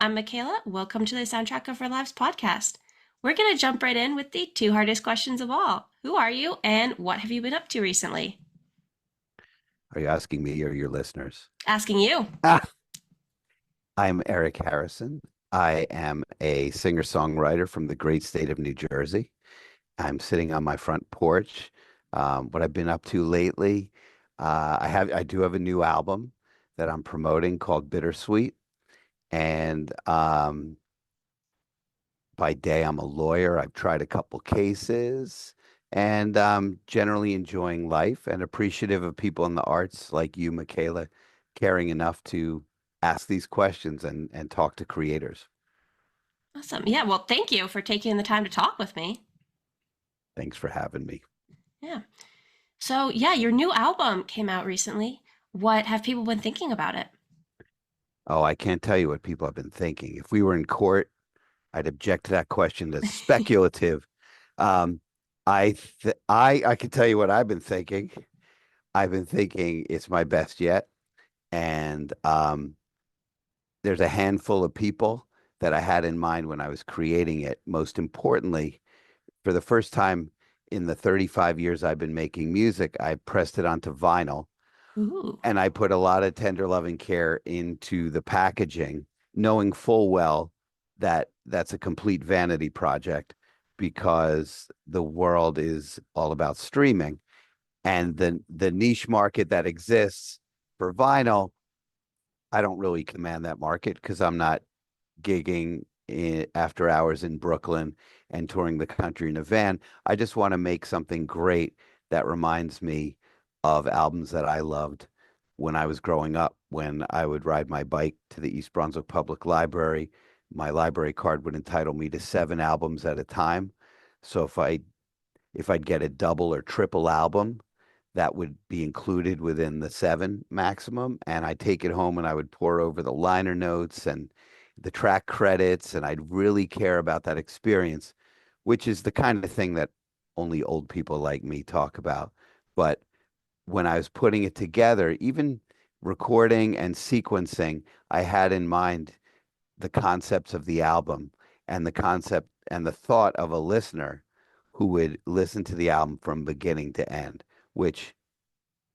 I'm Mackayla. Welcome to the Soundtrack of Our Lives podcast. We're going to jump right in with the two hardest questions of all. Who are you and what have you been up to recently? Are you asking me or your listeners? Asking you. Ah, I'm Eric Harrison. I am a singer-songwriter from the great state of New Jersey. I'm sitting on my front porch. What I've been up to lately, I do have a new album that I'm promoting called Bittersweet. And by day, I'm a lawyer. I've tried a couple cases and generally enjoying life and appreciative of people in the arts like you, Michaela, caring enough to ask these questions and talk to creators. Awesome. Yeah, well, thank you for taking the time to talk with me. Thanks for having me. Yeah. So, yeah, your new album came out recently. What have people been thinking about it? Oh, I can't tell you what people have been thinking. If we were in court, I'd object to that question as speculative. Um, I can tell you what I've been thinking. I've been thinking it's my best yet, and there's a handful of people that I had in mind when I was creating it. Most importantly, for the first time in the 35 years I've been making music, I pressed it onto vinyl Ooh. and I put a lot of tender loving care into the packaging, knowing full well that that's a complete vanity project because the world is all about streaming and the niche market that exists for vinyl. I don't really command that market because I'm not after hours in Brooklyn and touring the country in a van. I just want to make something great that reminds me of albums that I loved when I was growing up, when I would ride my bike to the East Brunswick Public Library. My library card would entitle me to 7 albums at a time. So if I'd get a double or triple album, that would be included within the 7 maximum. And I'd take it home and I would pour over the liner notes and the track credits, and I'd really care about that experience, which is the kind of thing that only old people like me talk about. But when I was putting it together, even recording and sequencing, I had in mind the concepts of the album and the concept and the thought of a listener who would listen to the album from beginning to end, which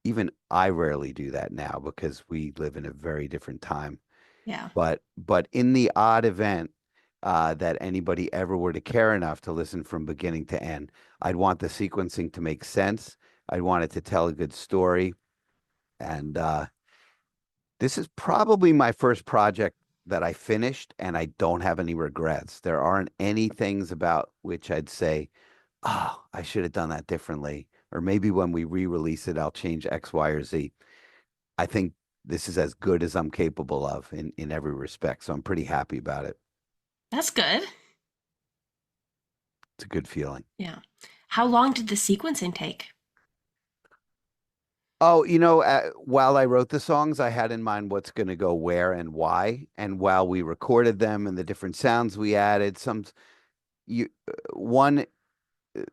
even I rarely do that now because we live in a very different time. Yeah. But in the odd event that anybody ever were to care enough to listen from beginning to end, I'd want the sequencing to make sense. I'd want it to tell a good story. And this is probably my first project that I finished, and I don't have any regrets. There aren't any things about which I'd say, oh, I should have done that differently. Or maybe when we re-release it, I'll change X, Y, or Z. I think this is as good as I'm capable of in every respect. So I'm pretty happy about it. That's good. It's a good feeling. Yeah. How long did the sequencing take? Oh, while I wrote the songs, I had in mind what's going to go where and why. And while we recorded them and the different sounds we added, one,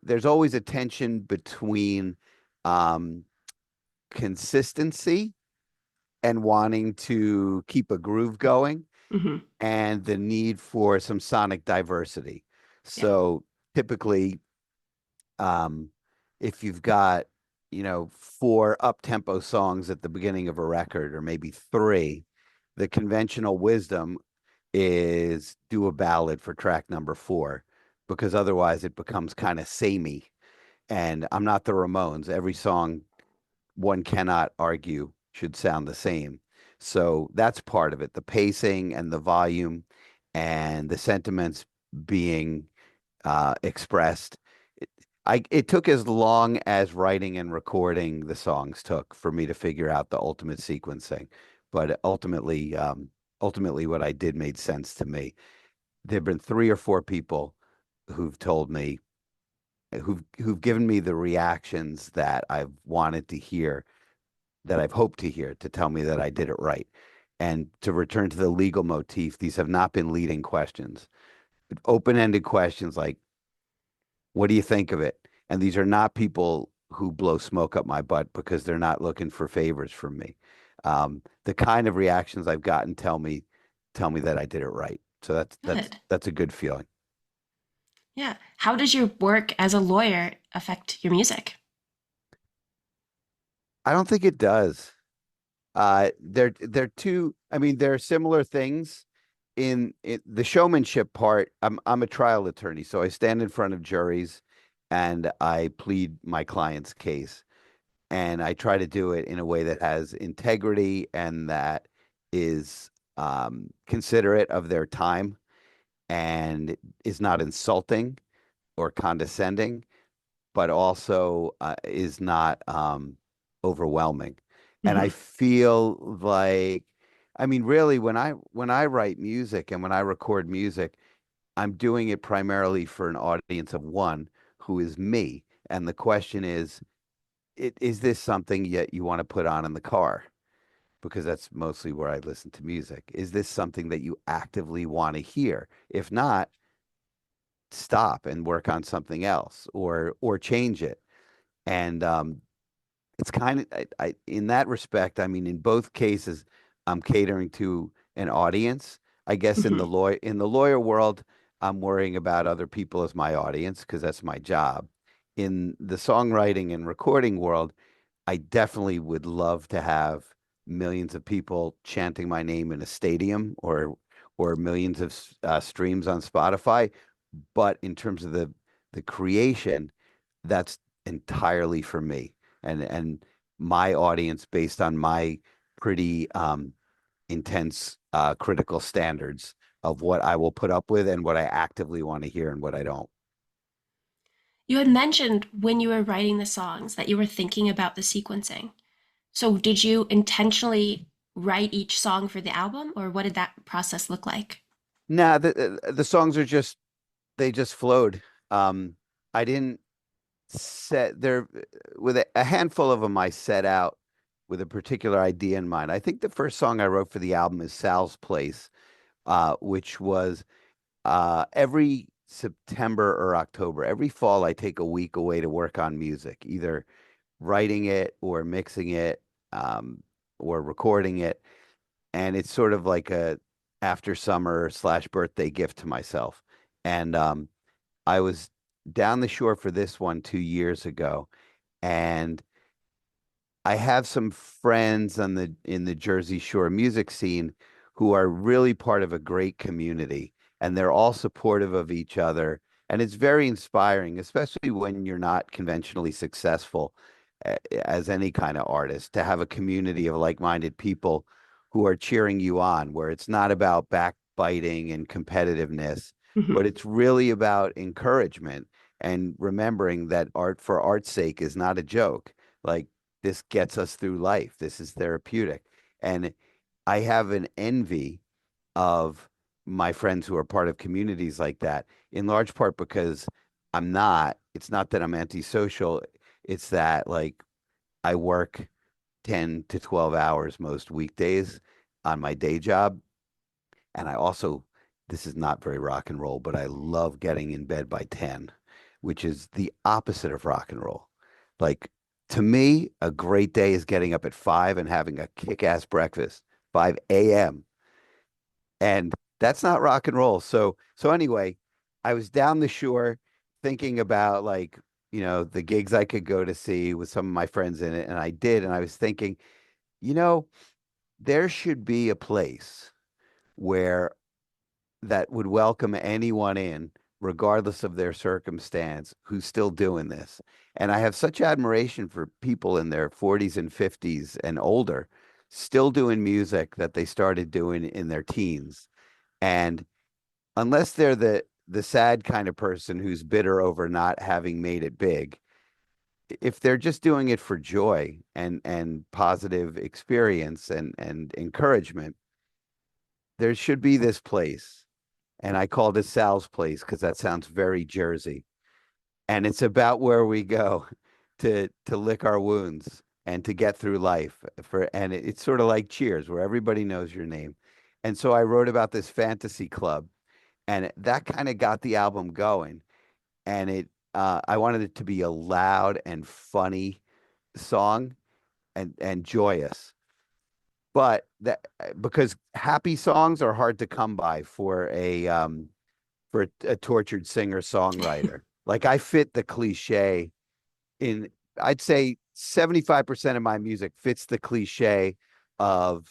there's always a tension between um, consistency and wanting to keep a groove going Hmm. and the need for some sonic diversity. Yeah. So typically, um, if you've got, 4 up-tempo songs at the beginning of a record, or maybe 3, the conventional wisdom is do a ballad for track number 4, because otherwise it becomes kind of samey. And I'm not the Ramones. Every song, one cannot argue, should sound the same. So that's part of it, the pacing and the volume and the sentiments being expressed. It took as long as writing and recording the songs took for me to figure out the ultimate sequencing, but ultimately, what I did made sense to me. There've been 3 or 4 people who've told me, who've given me the reactions that I've wanted to hear, that I've hoped to hear, to tell me that I did it right. And to return to the legal motif, these have not been leading questions, but open-ended questions like, what do you think of it? And these are not people who blow smoke up my butt because they're not looking for favors from me. The kind of reactions I've gotten tell me that I did it right. So Good. that's a good feeling. Yeah. How does your work as a lawyer affect your music? I don't think it does. They're two. I mean, they're similar things in the showmanship part. I'm a trial attorney, so I stand in front of juries and I plead my client's case. And I try to do it in a way that has integrity and that is considerate of their time and is not insulting or condescending, but also is not overwhelming. And I Hmm. feel like, I mean, really, when I write music and when I record music, I'm doing it primarily for an audience of one who is me. And the question is this something yet you want to put on in the car? Because that's mostly where I listen to music. Is this something that you actively want to hear? If not, stop and work on something else or change it. And it's kind of in that respect. I mean, in both cases, I'm catering to an audience. I guess Hmm. in the lawyer world, I'm worrying about other people as my audience because that's my job. In the songwriting and recording world, I definitely would love to have millions of people chanting my name in a stadium or millions of streams on Spotify. But in terms of the creation, that's entirely for me and my audience based on my pretty intense critical standards of what I will put up with and what I actively want to hear and what I don't. You had mentioned when you were writing the songs that you were thinking about the sequencing. So, did you intentionally write each song for the album, or what did that process look like? Nah, the songs are just they just flowed. I didn't set there with a handful of them I set out with a particular idea in mind. I think the first song I wrote for the album is Sal's Place, which was every September or October, every fall, I take a week away to work on music, either writing it or mixing it, or recording it. And it's sort of like a after summer slash birthday gift to myself. And I was down the shore for this one 2 years ago, and I have some friends on the in the Jersey Shore music scene who are really part of a great community, and they're all supportive of each other. And it's very inspiring, especially when you're not conventionally successful as any kind of artist, to have a community of like-minded people who are cheering you on, where it's not about backbiting and competitiveness, but Hmm. it's really about encouragement and remembering that art for art's sake is not a joke. Like this gets us through life. This is therapeutic. And I have an envy of my friends who are part of communities like that, in large part because I'm not. It's not that I'm antisocial. It's that like I work 10 to 12 hours most weekdays on my day job. And I also, this is not very rock and roll, but I love getting in bed by 10, which is the opposite of rock and roll. Like to me, a great day is getting up at 5 and having a kick-ass breakfast, 5 a.m. And that's not rock and roll. So anyway, I was down the shore thinking about like, the gigs I could go to see with some of my friends in it. And I did. And I was thinking, you know, there should be a place where that would welcome anyone in, regardless of their circumstance, who's still doing this. And I have such admiration for people in their 40s and 50s and older, still doing music that they started doing in their teens. And unless they're the sad kind of person who's bitter over not having made it big, if they're just doing it for joy and positive experience and encouragement, there should be this place. And I called it Sal's Place because that sounds very Jersey. And it's about where we go to lick our wounds and to get through life. It's sort of like Cheers, where everybody knows your name. And so I wrote about this fantasy club, and that kind of got the album going. And I wanted it to be a loud and funny song and joyous. but that because happy songs are hard to come by for a tortured singer songwriter. Like I fit the cliche in, I'd say 75% of my music fits the cliche of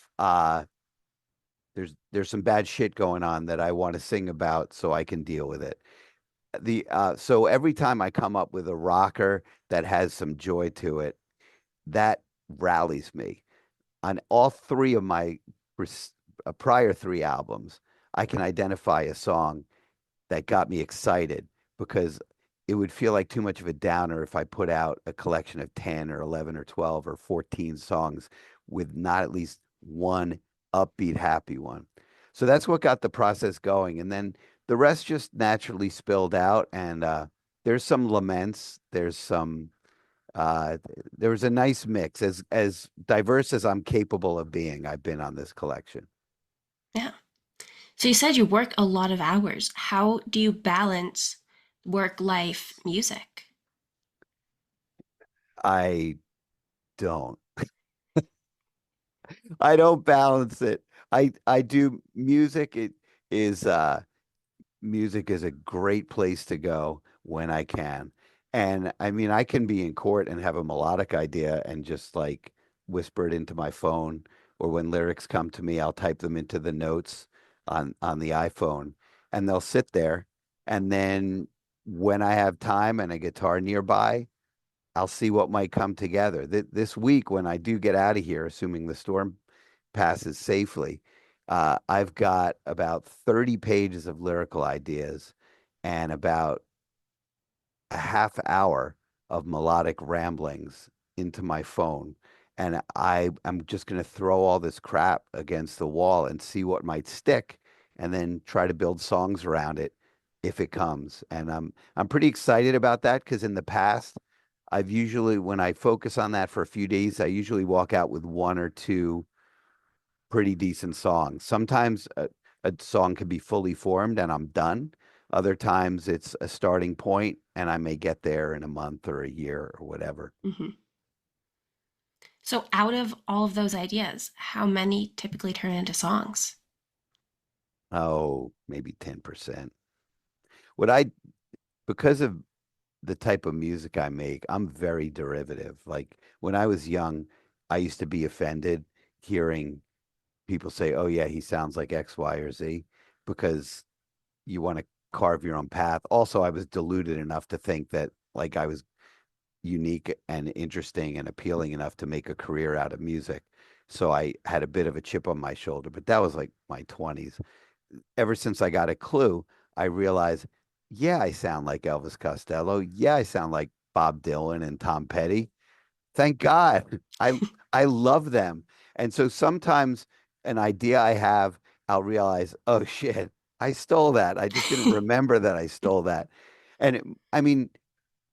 there's some bad shit going on that I want to sing about so I can deal with it. The So every time I come up with a rocker that has some joy to it, that rallies me. On all three of my prior three albums, I can identify a song that got me excited because it would feel like too much of a downer if I put out a collection of 10 or 11 or 12 or 14 songs with not at least one upbeat, happy one. So that's what got the process going. And then the rest just naturally spilled out. And there's some laments, uh, there was a nice mix, as diverse as I'm capable of being. I've been on this collection. Yeah. So you said you work a lot of hours. How do you balance work life music? I don't. I don't balance it. I do music. It is music is a great place to go when I can. And I mean, I can be in court and have a melodic idea and just like whisper it into my phone, or when lyrics come to me, I'll type them into the notes on the iPhone and they'll sit there. And then when I have time and a guitar nearby, I'll see what might come together. This week, when I do get out of here, assuming the storm passes safely, I've got about 30 pages of lyrical ideas and about a half hour of melodic ramblings into my phone. And I'm just going to throw all this crap against the wall and see what might stick and then try to build songs around it if it comes. And I'm pretty excited about that because in the past, I've usually, when I focus on that for a few days, I usually walk out with one or two pretty decent songs. Sometimes a song can be fully formed and I'm done. Other times it's a starting point and I may get there in a month or a year or whatever. Hmm. So out of all of those ideas, how many typically turn into songs? Oh, maybe 10%. What I, because of the type of music I make, I'm very derivative. Like when I was young, I used to be offended hearing people say, "Oh yeah, he sounds like X, Y, or Z," because you want to carve your own path. Also, I was deluded enough to think that like I was unique and interesting and appealing enough to make a career out of music. So I had a bit of a chip on my shoulder, but that was like my 20s. Ever since I got a clue, I realized, yeah, I sound like Elvis Costello. Yeah, I sound like Bob Dylan and Tom Petty. Thank God. I love them. And so sometimes an idea I have, I'll realize, oh shit, I stole that. I just didn't remember that I stole that. And I mean,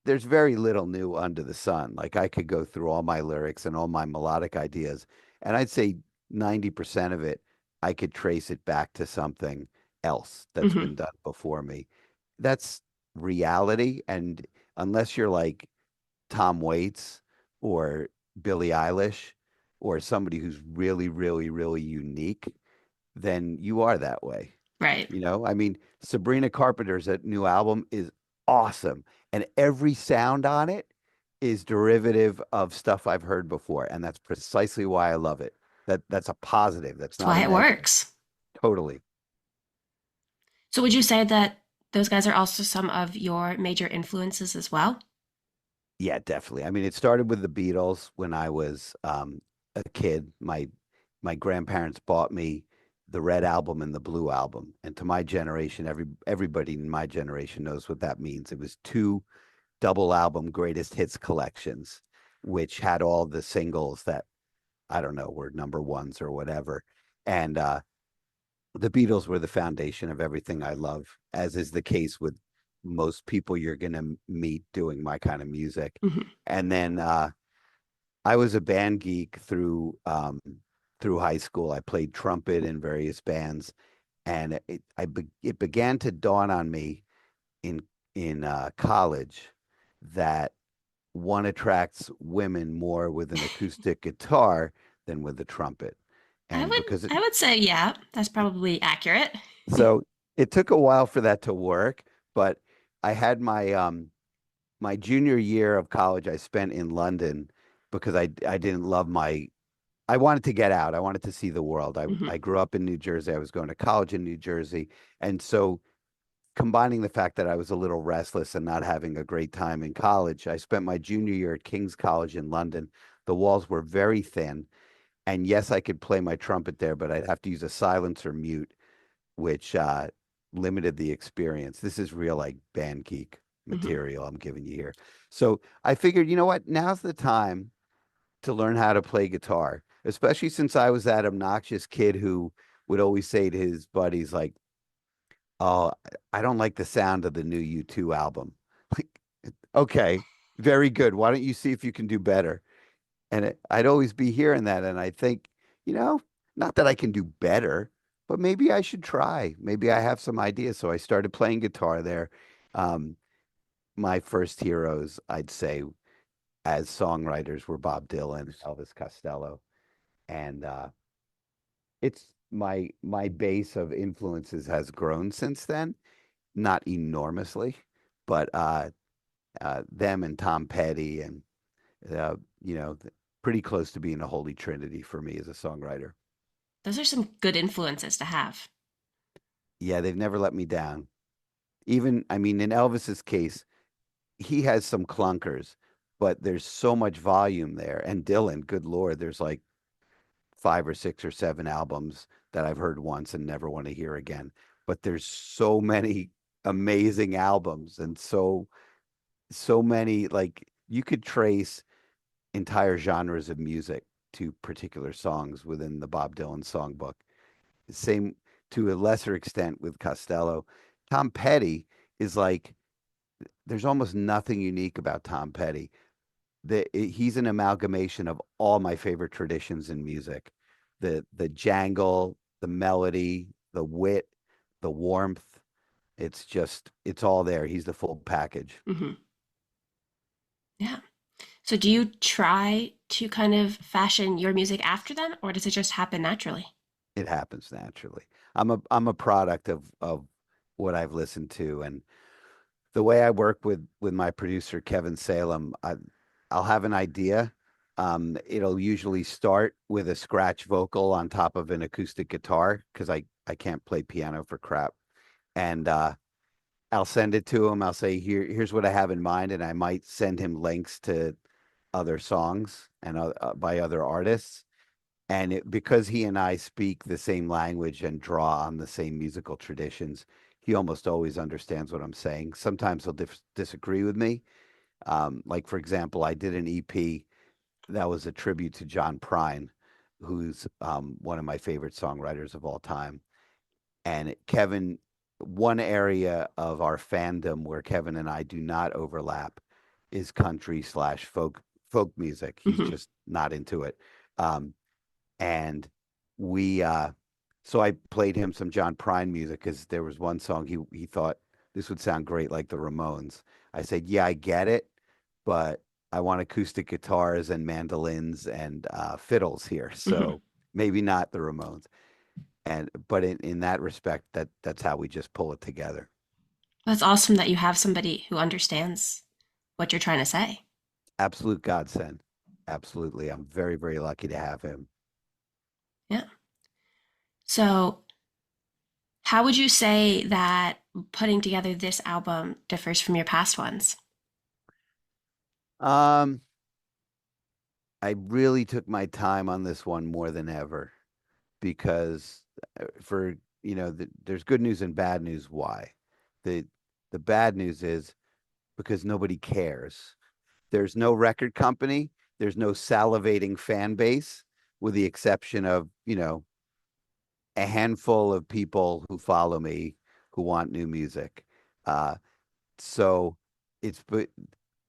there's very little new under the sun. Like I could go through all my lyrics and all my melodic ideas, and I'd say 90% of it, I could trace it back to something else that's Hmm. been done before me. That's reality. And unless you're like Tom Waits or Billie Eilish or somebody who's really, really, really unique, then you are that way. Right. I mean, Sabrina Carpenter's new album is awesome, and every sound on it is derivative of stuff I've heard before, and that's precisely why I love it. That's a positive. That's That's not why a it negative. works. Totally. So would you say that those guys are also some of your major influences as well? Yeah, definitely. I mean, it started with the Beatles when I was a kid. My grandparents bought me the Red Album and the Blue Album, and to my generation, everybody in my generation knows what that means. It was two double album greatest hits collections, which had all the singles that I don't know were number ones or whatever. And the Beatles were the foundation of everything I love, as is the case with most people you're going to meet doing my kind of music. Hmm. And then I was a band geek through high school. I played trumpet in various bands, and it began to dawn on me in college that one attracts women more with an acoustic guitar than with the trumpet. I And would because it, I would say yeah, that's probably accurate. so it took a while for that to work, but I had my junior year of college I spent in London because I didn't love my I wanted to get out. I wanted to see the world. Hmm. I grew up in New Jersey. I was going to college in New Jersey. And so combining the fact that I was a little restless and not having a great time in college, I spent my junior year at King's College in London. The walls were very thin. And yes, I could play my trumpet there, but I'd have to use a silencer mute, which limited the experience. This is real like band geek Hmm. material I'm giving you here. So I figured, you know what? Now's the time to learn how to play guitar, especially since I was that obnoxious kid who would always say to his buddies, like, "Oh, I don't like the sound of the new U2 album." Like, okay, very good. Why don't you see if you can do better? And I'd always be hearing that. And I think, you know, not that I can do better, but maybe I should try. Maybe I have some ideas. So I started playing guitar there. Um, my first heroes, I'd say, as songwriters were Bob Dylan, Elvis Costello. And it's my base of influences has grown since then, not enormously, but them and Tom Petty and you know, pretty close to being a holy trinity for me as a songwriter. Those are some good influences to have. Yeah, they've never let me down. Even, I mean, in Elvis's case, he has some clunkers, but there's so much volume there. And Dylan, good Lord, there's like five or six or seven albums that I've heard once and never want to hear again. But there's so many amazing albums and so many like you could trace entire genres of music to particular songs within the Bob Dylan songbook. Same to a lesser extent with Costello. Tom Petty is like there's almost nothing unique about Tom Petty. He's an amalgamation of all my favorite traditions in music. The jangle, the melody, the wit, the warmth. It's just it's all there. He's the full package. Hmm. Yeah. So do you try to kind of fashion your music after them, or does it just happen naturally? It happens naturally. I'm a product of what I've listened to and the way I work with my producer Kevin Salem. I'll have an idea. It'll usually start with a scratch vocal on top of an acoustic guitar because I can't play piano for crap. And I'll send it to him. I'll say, here's what I have in mind, and I might send him links to other songs and by other artists. And because he and I speak the same language and draw on the same musical traditions, he almost always understands what I'm saying. Sometimes he'll disagree with me. Like, for example, I did an EP that was a tribute to John Prine, who's one of my favorite songwriters of all time. And Kevin, one area of our fandom where Kevin and I do not overlap is country slash folk music. He's Hmm. just not into it. Um, and we so I played him some John Prine music because there was one song he thought this would sound great like the Ramones. I said, yeah, I get it, but I want acoustic guitars and mandolins and fiddles here, Hmm. so maybe not the Ramones. And but in that respect, that's how we just pull it together. That's awesome that you have somebody who understands what you're trying to say. Absolute godsend. Absolutely, I'm very lucky to have him. Yeah. So, how would you say that putting together this album differs from your past ones? Um, I really took my time on this one more than ever because for there's good news and bad news. Why? The the bad news is because nobody cares. There's no record company, there's no salivating fan base, with the exception of, a handful of people who follow me who want new music. Uh, so it's but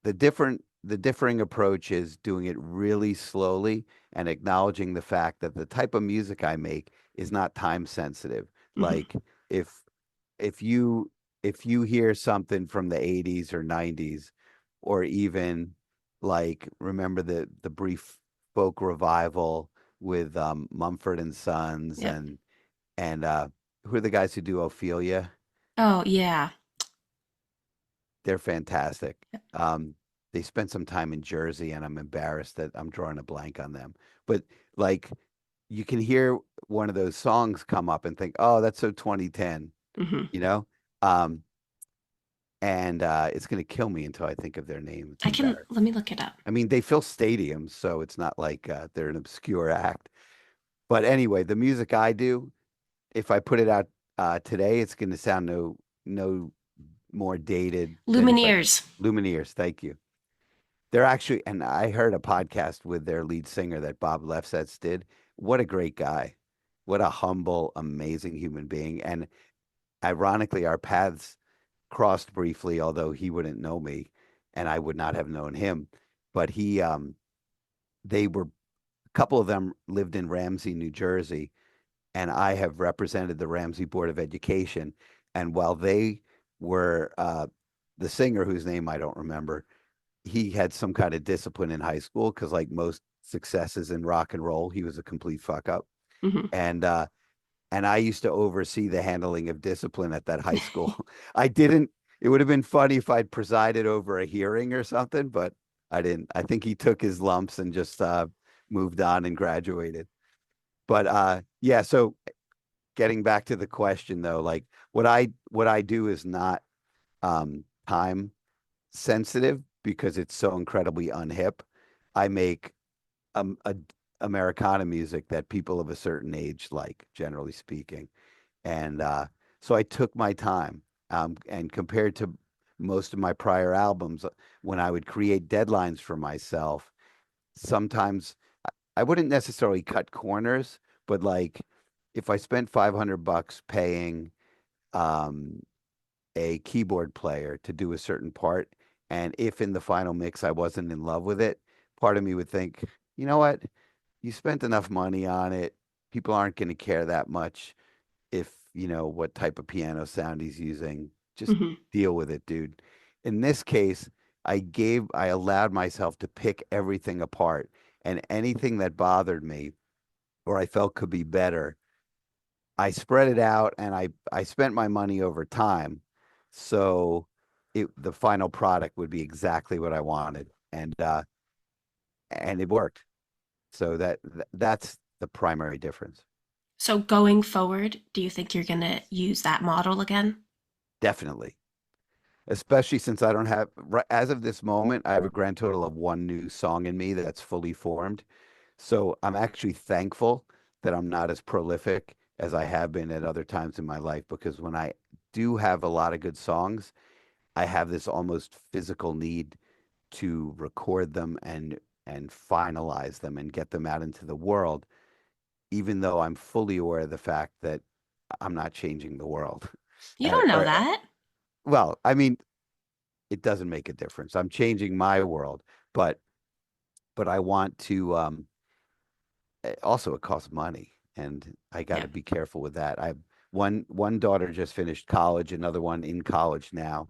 the differing approach is doing it really slowly and acknowledging the fact that the type of music I make is not time sensitive. Hmm. Like if if you if you hear something from the 80s or 90s or even like remember the brief folk revival with Mumford and Sons Yep. and who are the guys who do Ophelia? Oh, yeah. They're fantastic. Yep. Um, they spent some time in Jersey, and I'm embarrassed that I'm drawing a blank on them. But like, you can hear one of those songs come up and think, "Oh, that's so 2010," Hmm. you know. Um, and it's going to kill me until I think of their name. It's Let embarrassing. me look it up. I mean, they fill stadiums, so it's not like they're an obscure act. But anyway, the music I do, if I put it out today, it's going to sound no more dated than if I Lumineers. Lumineers. Thank you. They're actually, and I heard a podcast with their lead singer that Bob Lefsetz did. What a great guy. What a humble, amazing human being. And ironically, our paths crossed briefly, although he wouldn't know me and I would not have known him. But they were, a couple of them lived in Ramsey, New Jersey, and I have represented the Ramsey Board of Education. And while they were, the singer whose name I don't remember, he had some kind of discipline in high school because, like most successes in rock and roll, he was a complete fuck up. Hmm. And and I used to oversee the handling of discipline at that high school. I didn't. It would have been funny if I'd presided over a hearing or something, but I didn't. I think he took his lumps and just moved on and graduated. But yeah, so getting back to the question though, like what I do is not time sensitive because it's so incredibly unhip. I make a Americana music that people of a certain age like, generally speaking. And so I took my time. And compared to most of my prior albums, when I would create deadlines for myself, sometimes I wouldn't necessarily cut corners, but like if I spent 500 bucks paying um, a keyboard player to do a certain part, and if in the final mix I wasn't in love with it, part of me would think, you know what? You spent enough money on it. People aren't going to care that much if you know what type of piano sound he's using. Just Hmm. deal with it, dude. In this case, I allowed myself to pick everything apart, and anything that bothered me or I felt could be better, I spread it out and I spent my money over time. So the final product would be exactly what I wanted. And it worked. So that's the primary difference. So going forward, do you think you're going to use that model again? Definitely. Especially since I don't have, as of this moment, I have a grand total of one new song in me that's fully formed. So I'm actually thankful that I'm not as prolific as I have been at other times in my life because when I do have a lot of good songs, I have this almost physical need to record them and finalize them and get them out into the world, even though I'm fully aware of the fact that I'm not changing the world. You don't know that. Well, I mean, it doesn't make a difference. I'm changing my world, but I want to also it costs money and I got Yeah. to be careful with that. I one daughter just finished college, another one in college now.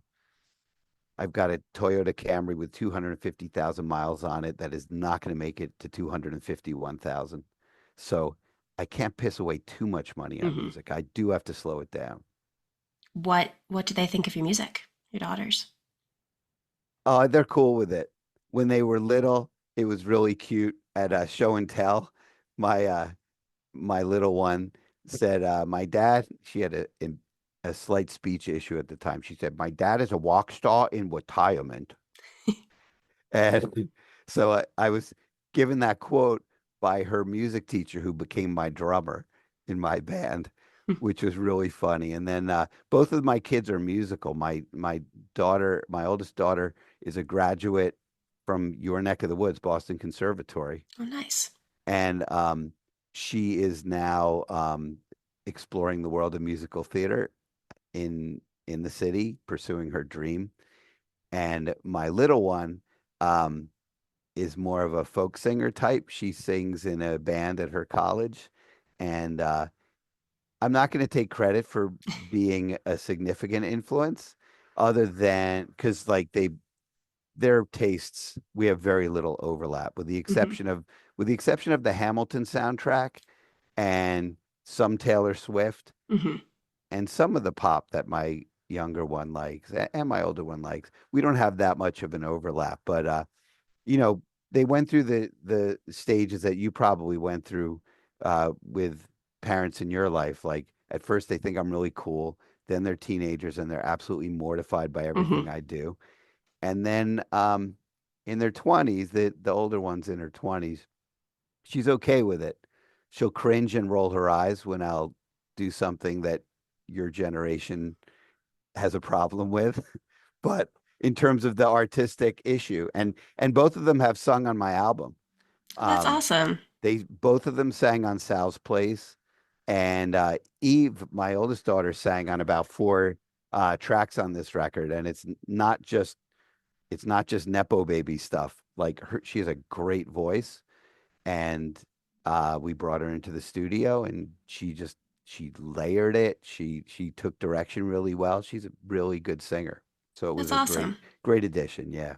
I've got a Toyota Camry with 250,000 miles on it that is not going to make it to 251,000. So I can't piss away too much money on Hmm. music. I do have to slow it down. What do they think of your music, your daughters? Oh, they're cool with it. When they were little, it was really cute at a show and tell. My my little one said, "My dad." She had a slight speech issue at the time. She said, "My dad is a rock star in retirement," and so I was given that quote by her music teacher, who became my drummer in my band, which was really funny. And then both of my kids are musical. My daughter, my oldest daughter, is a graduate from your neck of the woods, Boston Conservatory, Oh, nice. and she is now exploring the world of musical theater in the city, pursuing her dream. And my little one um, is more of a folk singer type. She sings in a band at her college, and I'm not going to take credit for being a significant influence, other than because like their tastes, we have very little overlap, Hmm. with the exception of the Hamilton soundtrack and some Taylor Swift Hmm. and some of the pop that my younger one likes and my older one likes. We don't have that much of an overlap, but you know, they went through the stages that you probably went through with parents in your life. Like at first they think I'm really cool, then they're teenagers and they're absolutely mortified by Hmm. everything I do. And then in their 20s, the older one's in her 20s, she's okay with it. She'll cringe and roll her eyes when I'll do something that your generation has a problem with. But in terms of the artistic issue, and both of them have sung on my album. Oh, that's Um, awesome. they both of them sang on Sal's Place, and Eve, my oldest daughter, sang on about four tracks on this record, and it's not just nepo baby stuff. Like she has a great voice, and we brought her into the studio, and she layered it. She took direction really well. She's a really good singer, so it was That's a awesome. great addition. Yeah,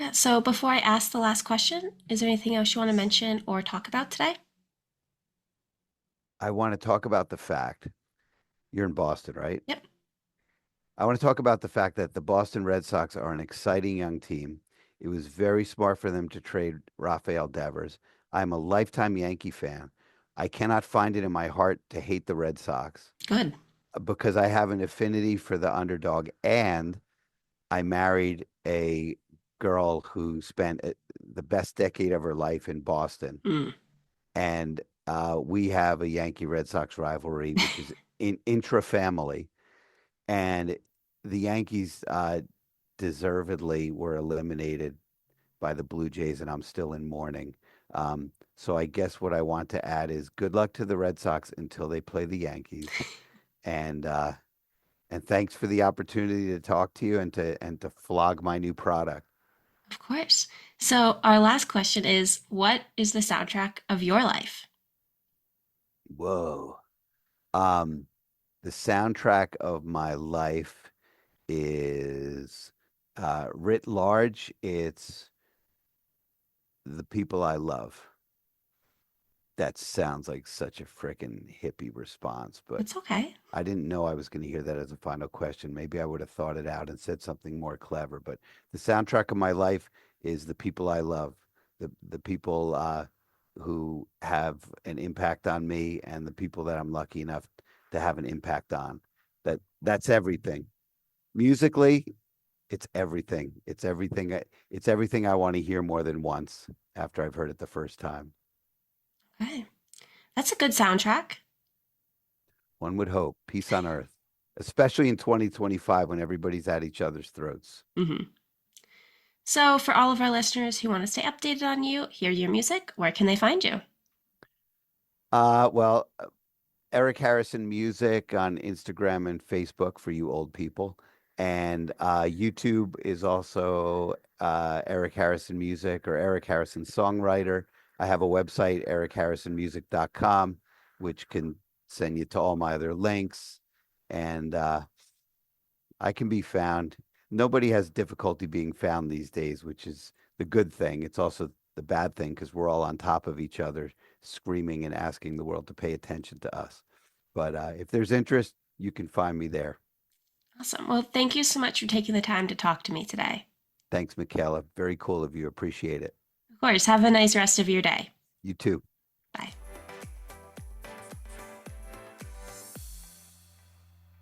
Yeah, so before I ask the last question, is there anything else you want to mention or talk about today? I want to talk about the fact you're in Boston, right? Yep. I want to talk about the fact that the Boston Red Sox are an exciting young team. It was very smart for them to trade Rafael Devers. I'm a lifetime Yankee fan. I cannot find it in my heart to hate the Red Sox Good. because I have an affinity for the underdog, and I married a girl who spent the best decade of her life in Boston, Mm. and we have a Yankee Red Sox rivalry, which is intra family, and the Yankees deservedly were eliminated by the Blue Jays, and I'm still in mourning. So I guess what I want to add is good luck to the Red Sox until they play the Yankees, and uh, and thanks for the opportunity to talk to you and to flog my new product. Of course. So, our last question is, what is the soundtrack of your life? Whoa. Um, the soundtrack of my life is writ large, it's the people I love. That sounds like such a frickin' hippie response, but It's okay. I didn't know I was going to hear that as a final question. Maybe I would have thought it out and said something more clever. But the soundtrack of my life is the people I love, the people who have an impact on me, and the people that I'm lucky enough to have an impact on. That's everything. Musically, it's everything. It's everything. It's everything I want to hear more than once after I've heard it the first time. Okay. That's a good soundtrack. One would hope peace on earth, especially in 2025 when everybody's at each other's throats. Hmm. So, for all of our listeners who want to stay updated on you, hear your music, where can they find you? Well, Eric Harrison Music on Instagram and Facebook for you old people. And YouTube is also Eric Harrison Music or Eric Harrison Songwriter. I have a website, ericharisonmusic.com, which can send you to all my other links. And I can be found. Nobody has difficulty being found these days, which is the good thing. It's also the bad thing because we're all on top of each other, screaming and asking the world to pay attention to us. But if there's interest, you can find me there. Awesome. Well, thank you so much for taking the time to talk to me today. Thanks, Mackayla. Very cool of you. Appreciate it. Of course, have a nice rest of your day. You too.